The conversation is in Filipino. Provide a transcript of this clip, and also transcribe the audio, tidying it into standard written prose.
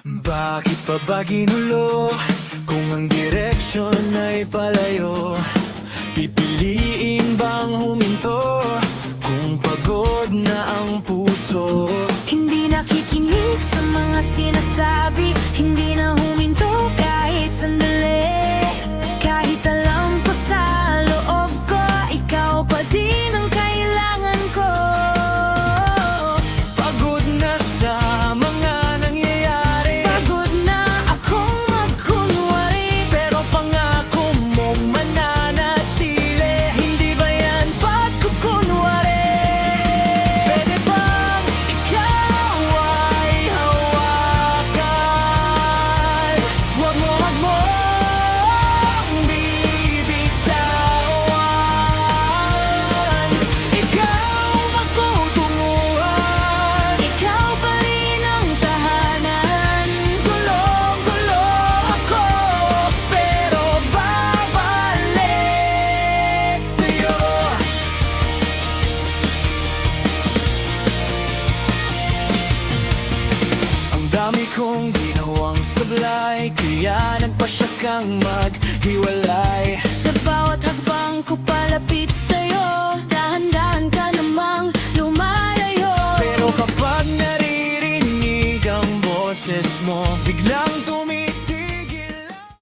Bakit pa ba ginulo? Kung ang direksyon ay palayo, pipiliin bang huminto? Kung pagod na ang puso, Hindi nakikinig sa mga sinasabi, hindi na huminto kahit sandali. Kahit alam ko sa loob ko, ikaw pa din ang kailangan ko. pagod na sa mga nangyayari, Pagod na akong magkunwari, pero pangako mong mananatili. Hindi ba yan pagkukunwari? Pwede bang ikaw ay hawakan? Huwag mong bibitawan. Ikaw magtutunguhan, ikaw pa rin ang tahanan. gulong-gulo ako, pero babalik sa'yo. Ang dami kong ginawang sablay, kaya nagpasya kang maghiwalay. Sa bawat hakbang ko palapit sa'yo, dahan-dahan